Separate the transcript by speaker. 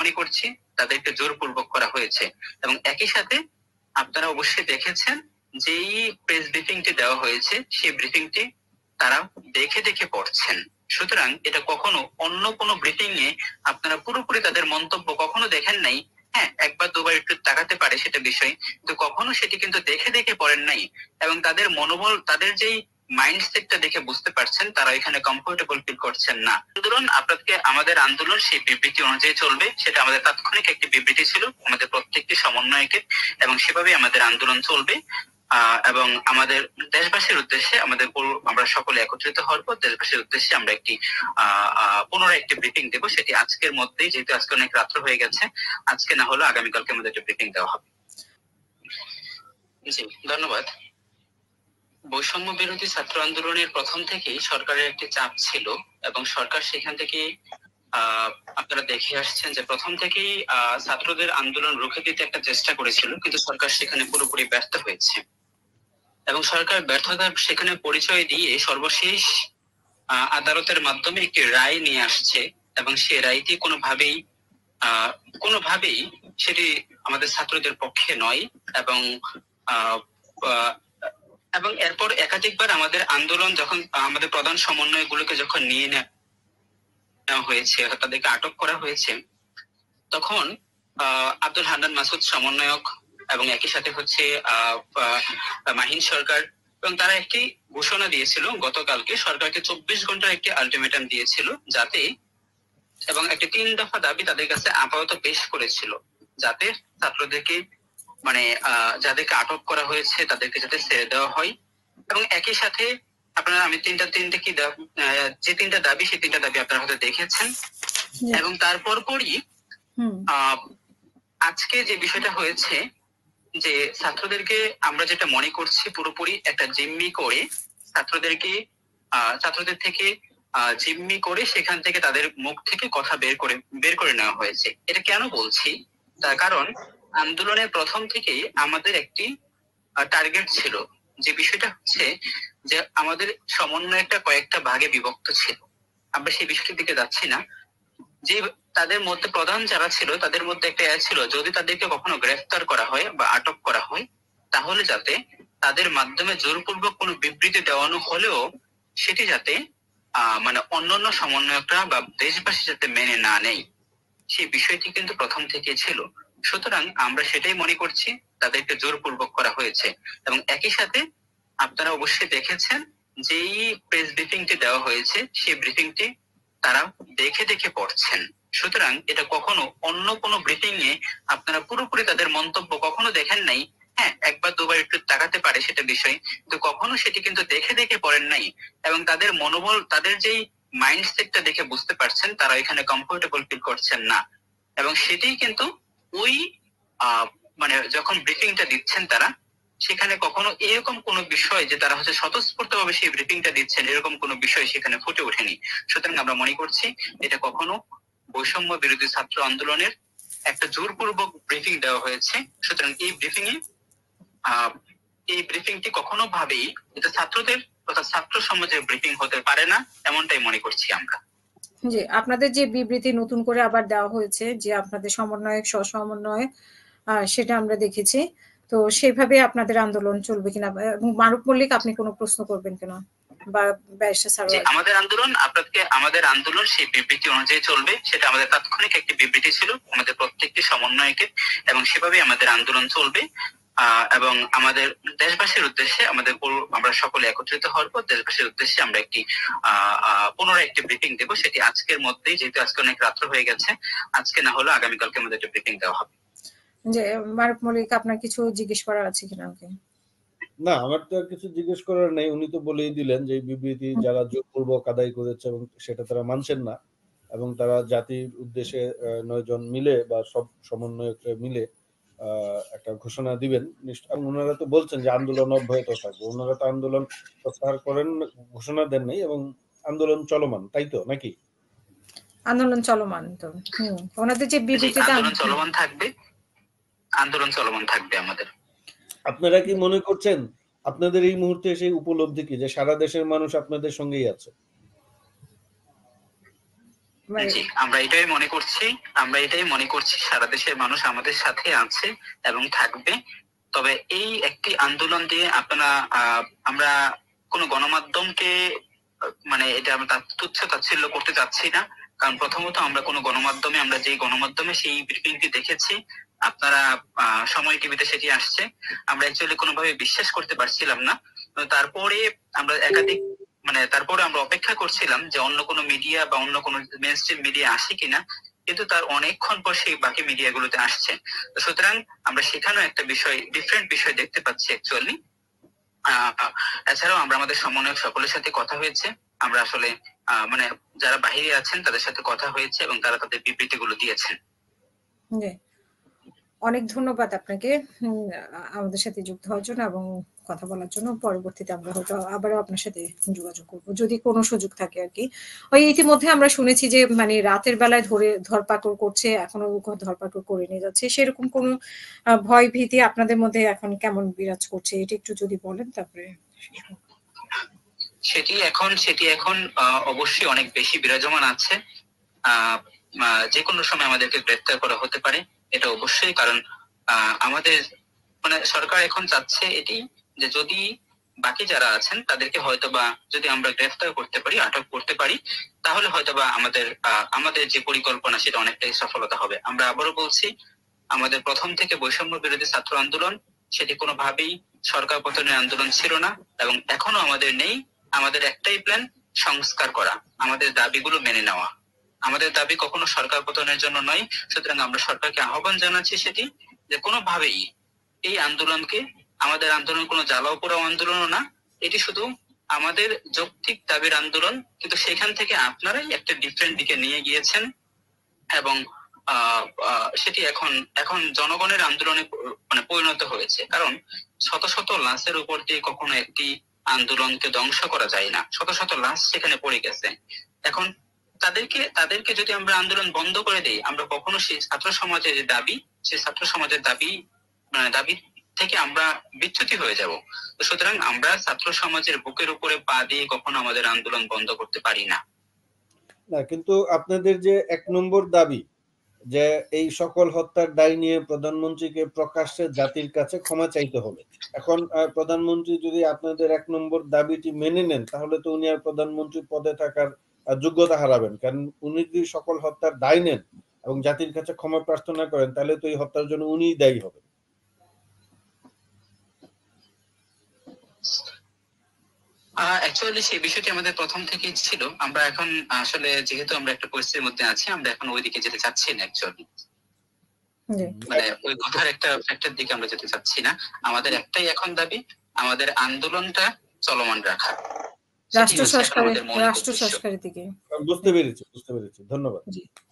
Speaker 1: মনে করছি তাদেরকে জোরপূর্বক করা হয়েছে। এবং একই সাথে আপনারা অবশ্যই দেখেছেন যেই প্রেস ব্রিফিংটি দেওয়া হয়েছে সেই ব্রিফিংটি তারা দেখে দেখে পড়ছেন। সুতরাং এটা কখনো অন্য কোনো ব্রিফিং এ আপনারা পুরোপুরি তাদের মন্তব্য কখনো দেখেন নাই। হ্যাঁ, একবার দুবার একটু তাকাতে পারে সেটা বিষয়, কিন্তু কখনো সেটি কিন্তু দেখে দেখে পড়েন নাই। এবং তাদের মনোবল, তাদের যেই মাইন্ডসেটটা দেখে বুঝতে পারছেন তারা এখানে কমফোর্টেবল ফিল করছেন না। আন্দোলন আপনাদেরকে, আমাদের আন্দোলন সেই বিবৃতি অনুযায়ী চলবে, সেটা আমাদের তাৎক্ষণিক একটি বিবৃতি ছিল আমাদের প্রত্যেকটি সমন্বয়কে, এবং সেভাবেই আমাদের আন্দোলন চলবে। এবং আমাদের দেশবাসীর উদ্দেশ্যে আমরা সকলে একত্রিত হওয়ার পর দেশবাসীর উদ্দেশ্যে আমরা একটি পুনরায় একটি ব্রিফিং দেব, সেটি আজকের মধ্যেই, যেহেতু আজকে অনেক রাত্র হয়ে গেছে, আজকে না হলে আগামীকালকে আমাদের একটা ব্রিফিং দেওয়া হবে। জি, ধন্যবাদ। বৈষম্য বিরোধী ছাত্র আন্দোলনের প্রথম থেকেই সরকারের একটি চাপ ছিল, এবং সরকার সেখান থেকে আপনারা দেখে আসছেন যে প্রথম থেকেই ছাত্রদের আন্দোলন রুখে দিতে একটা চেষ্টা করেছিল, কিন্তু সরকার সেখানে পুরোপুরি ব্যর্থ হয়েছে। এবং সরকার ব্যর্থতার সেখানে পরিচয় দিয়ে সর্বশেষ আদালতের মাধ্যমে একটি রায় নিয়ে আসছে, এবং সেই রায়টি কোনোভাবেই সেটি আমাদের ছাত্রদের পক্ষে নয়। এবং এবং এরপর একাধিকবার আমাদের আন্দোলন যখন আমাদের প্রধান সমন্বয়গুলোকে যখন নিয়ে নেওয়া হয়েছে, তাদেরকে আটক করা হয়েছে, তখন আব্দুল হান্নান মাসুদ সমন্বয়ক এবং একই সাথে হচ্ছে মাহিন সরকার, এবং তারা একটি ঘোষণা দিয়েছিল গতকালকে, সরকারকে 24 ঘন্টার একটি আলটিমেটাম দিয়েছিল, যাতে, এবং একটি 3 দফা দাবি তাদের কাছে আপাতত পেশ করেছিল, যাতে ছাত্রদেরকে যাদেরকে আটক করা হয়েছে তাদেরকে যাতে ছেড়ে দেওয়া হয়। এবং একই সাথে আপনারা, আমি যে 3টা দাবি, সেই 3টা দাবি আপনারা হয়তো দেখেছেন। এবং তারপর পরই আজকে যে বিষয়টা হয়েছে, যে ছাত্রদেরকে আমরা যেটা মনে করছি পুরোপুরি একটা জিম্মি করে ছাত্রদের থেকে জিম্মি করে সেখান থেকে তাদের মুখ থেকে কথা বের করে নেওয়া হয়েছে। এটা কেন বলছি? তার কারণ আন্দোলনের প্রথম থেকেই আমাদের একটি টার্গেট ছিল, যে বিষয়টা হচ্ছে যে আমাদের সমন্বয়টা কয়েকটা ভাগে বিভক্ত ছিল। আমরা সেই বিষয়টির দিকে যাচ্ছি না। যে তাদের মধ্যে প্রধান যারা ছিল তাদের মধ্যে একটা ছিল, যদি তাদেরকে কখনো গ্রেফতার করা হয় বা আটক করা হয়, তাহলে যাতে তাদের মাধ্যমে জোরপূর্বক কোনো বিবৃতি দেওয়ানো হলেও সেটি যাতে অন্যান্য সমন্বয়করা বা দেশবাসী যাতে মেনে না নেয়, সেই বিষয়টি কিন্তু প্রথম থেকে ছিল। সুতরাং আমরা সেটাই মনে করছি তাদেরকে জোরপূর্বক করা হয়েছে। এবং একই সাথে আপনারা অবশ্যই দেখেছেন যেই প্রেস ব্রিফিংটি দেওয়া হয়েছে সেই ব্রিফিংটি তারা দেখে দেখে পড়ছেন। সুতরাং এটা কখনো অন্য কোনো ব্রিফিং এ আপনারা পুরোপুরি তাদের মন্তব্য কখনো দেখেন নাই। হ্যাঁ, একবার দুবার একটু তাকাতে পারে সেটা বিষয়, কিন্তু কখনো সেটি কিন্তু দেখে দেখে পড়েন নাই। এবং তাদের মনোবল, তাদের যেই মাইন্ডসেটটা দেখে বুঝতে পারছেন তারা এখানে কমফোর্টেবল ফিল করছেন না। এবং সেটাই কিন্তু ওই যখন ব্রিফিংটা দিচ্ছেন তারা, সেখানে কখনো এরকম কোনো বিষয় যে তারা হচ্ছে স্বতঃস্ফূর্ত ভাবে সেই ব্রিফিংটা দিচ্ছেন, এরকম কোনো বিষয় সেখানে ফুটে ওঠেনি। সুতরাং আমরা মনে করছি এটা কখনো বৈষম্য বিরোধী ছাত্র আন্দোলনের একটা জোরপূর্বক ব্রিফিং দেওয়া হয়েছে। সুতরাং এই ব্রিফিংটি কখনো ভাবেই এটা ছাত্রদের তথা ছাত্র সমাজের ব্রিফিং হতে পারে না, এমনটাই মনে করছি আমরা।
Speaker 2: জি, আপনাদের যে বিবৃতি নতুন করে আবার দেওয়া হয়েছে, যে আপনাদের সমন্বয়ক সহ-সমন্বয়ক, সেটা আমরা দেখেছি। তো সেভাবে আপনাদের আন্দোলন চলবে কিনা, এবং মারুফ মল্লিক, আপনি কোনো প্রশ্ন করবেন কিনা, বা ব্যারিস্টার সারোয়ার?
Speaker 1: আমাদের আন্দোলন সেই বিবৃতি অনুযায়ী চলবে, সেটা আমাদের তাৎক্ষণিক একটি বিবৃতি ছিল আমাদের প্রত্যেকটি সমন্বয়কে, এবং সেভাবেই আমাদের আন্দোলন চলবে। এবং আমাদের দেশবাসীর উদ্দেশ্যে আমরা সকলে একত্রিত হওয়ার পর দেশবাসীর উদ্দেশ্যে আমরা একটি পুনরায় একটি ব্রিফিং দেব, সেটি আজকের মধ্যেই, যেহেতু আজকে অনেক রাত্র হয়ে গেছে, আজকে না হলে আগামীকালকে আমাদের একটা ব্রিফিং দেওয়া হবে।
Speaker 2: যে মারুফ মল্লিক, আপনার কিছু জিজ্ঞেস করার আছে কিনা?
Speaker 3: না, আমার তো আর কিছু জিজ্ঞেস করার নেই। উনি তো বলেই দিলেন যে বিবৃতি যারা জোরপূর্বক আদায় করেছে এবং সেটা তারা মানছেন না, এবং তারা জাতির উদ্দেশ্যে 9 জন মিলে বা সব সমন্বয়করা মিলে একটা ঘোষণা দিবেন। এবং ওনারা তো বলছেন যে আন্দোলন অব্যাহত থাকবে। ওনারা তো আন্দোলন প্রত্যাহার করেন, ঘোষণা দেন নাই, এবং আন্দোলন চলমান, তাই তো নাকি?
Speaker 2: আন্দোলন চলমান তো। ওনাদের যে বিবৃতিটা
Speaker 1: আন্দোলন চলমান থাকবে আমাদের।
Speaker 3: আপনারা কি মনে করছেন আপনাদের এই মুহূর্তে সেই উপলব্ধি কি যে সারা দেশের মানুষ আপনাদের সঙ্গেই আছে?
Speaker 2: মানে
Speaker 1: জি, আমরা এটাই মনে করছি সারা দেশের মানুষ আমাদের সাথে আছে এবং থাকবে। তবে এই একটি আন্দোলন দিয়ে আমরা কোনো গণমাধ্যমকে মানে এটা আমরা তুচ্ছ তাচ্ছিল্য করতে চাচ্ছি না। কারণ প্রথমত আমরা কোনো আমরা যে গণমাধ্যমে সেই ব্রিফিংটি দেখেছি, আপনারা সময় টিভিতে সেটি আসছে, আমরা অ্যাকচুয়ালি কোনোভাবে বিশ্বাস করতে পারছিলাম না। তো তারপরে আমরা তারপরে আমরা অপেক্ষা করছিলাম যে অন্য কোনো মিডিয়া বা অন্য কোনো মেইনস্ট্রিম মিডিয়া আসে কিনা, কিন্তু তার অনেকক্ষণ পর সেই বাকি মিডিয়াগুলোতে আসছে। তো সুতরাং আমরা সেখানেও একটা ডিফারেন্ট বিষয় দেখতে পাচ্ছি অ্যাকচুয়ালি। এছাড়াও আমরা আমাদের সমন্বয়ক সকলের সাথে কথা হয়েছে, আমরা আসলে মানে যারা বাহিরে আছেন তাদের সাথে কথা হয়েছে এবং তারা তাদের বিবৃতিগুলো দিয়েছেন।
Speaker 2: অনেক ধন্যবাদ আপনাকে আমাদের সাথে যুক্ত হওয়ার জন্য এবং কথা বলার জন্য। পরবর্তীতে আমরা হয়তো আবারও আপনার সাথে যোগাযোগ করব যদি কোনো সুযোগ থাকে আর কি। ওই ইতিমধ্যে আমরা শুনেছি যে মানে রাতের বেলায় ধরপাকড় করছে, এখনো ধরপাকড় করে নিয়ে যাচ্ছে, সেরকম কোনো ভয় ভীতি আপনাদের মধ্যে এখন কেমন বিরাজ করছে, এটা একটু যদি বলেন তারপরে।
Speaker 1: সেটি এখন অবশ্যই অনেক বেশি বিরাজমান আছে। যে কোনো সময় আমাদেরকে গ্রেফতার করা হতে পারে, এটা অবশ্যই। কারণ আমাদের মানে সরকার এখন চাচ্ছে এটি যে যদি বাকি যারা আছেন তাদেরকে হয়তোবা যদি আমরা গ্রেফতার করতে পারি, আটক করতে পারি, তাহলে হয়তোবা আমাদের যে পরিকল্পনা সেটা অনেকটাই সফলতা হবে। আমরা আবারও বলছি, আমাদের প্রথম থেকে বৈষম্য বিরোধী ছাত্র আন্দোলন সেটি কোনোভাবেই সরকার পতনের আন্দোলন ছিল না এবং এখনো আমাদের নেই। আমাদের একটাই প্ল্যান, সংস্কার করা, আমাদের দাবিগুলো মেনে নেওয়া। আমাদের দাবি কখনো সরকার পতনের জন্য নয়। সুতরাং আমরা সরকারকে আহ্বান জানাচ্ছি সেটি যে কোনোভাবেই এই আন্দোলনকে, আমাদের আন্দোলন কোনো জ্বালাও পোড়াও আন্দোলনও না, এটি শুধু আমাদের যৌক্তিক দাবির আন্দোলন, কিন্তু সেখান থেকে আপনারাই একটা ডিফারেন্ট দিকে নিয়ে গিয়েছেন এবং সেটি এখন জনগণের আন্দোলনে মানে পরিণত হয়েছে। কারণ শত শত লাশের উপর দিয়ে কখনো একটি আন্দোলনকে ধ্বংস করা যায় না, শত শত লাশ সেখানে পড়ে গেছে। এখন তাদেরকে যদি আমরা আন্দোলন বন্ধ করে দেই, আমরা কখনো সেই ছাত্র সমাজের যে দাবি, সেই ছাত্র সমাজের দাবি থেকে আমরা বিচ্যুতি হয়ে যাব। তো সুতরাং আমরা ছাত্র সমাজের বুকের উপরে পা দিয়ে কখনো আমাদের আন্দোলন বন্ধ করতে পারি না।
Speaker 3: কিন্তু আপনাদের যে 1 নম্বর দাবি যে এই সকল হত্যার দায় নিয়ে প্রধানমন্ত্রীকে প্রকাশ্যে জাতির কাছে ক্ষমা চাইতে হবে, এখন প্রধানমন্ত্রী যদি আপনাদের 1 নম্বর দাবিটি মেনে নেন, তাহলে তো উনি আর প্রধানমন্ত্রী পদে থাকার যোগ্যতা হারাবেন। কারণ উনি যদি সকল হত্যার দায় নেন এবং জাতির কাছে ক্ষমা প্রার্থনা করেন, তাহলে তো এই হত্যার জন্য উনিই দায়ী হবেন।
Speaker 1: অ্যাকচুয়ালি সেই বিষয়টি আমাদের প্রথম থেকেই ছিল। আমরা এখন আসলে যেহেতু আমরা একটা পরিস্থিতির মধ্যে আছি, আমরা এখন ওইদিকে যেতে চাচ্ছি না অ্যাকচুয়ালি। মানে ওই কথার একটা ফ্যাক্টর দিকে আমরা যেতে চাচ্ছি না। আমাদের একটাই এখন দাবি, আমাদের আন্দোলনটা চলমান রাখা,
Speaker 2: রাষ্ট্র সংস্কারের দিকে।
Speaker 3: বুঝতে পেরেছি। ধন্যবাদ।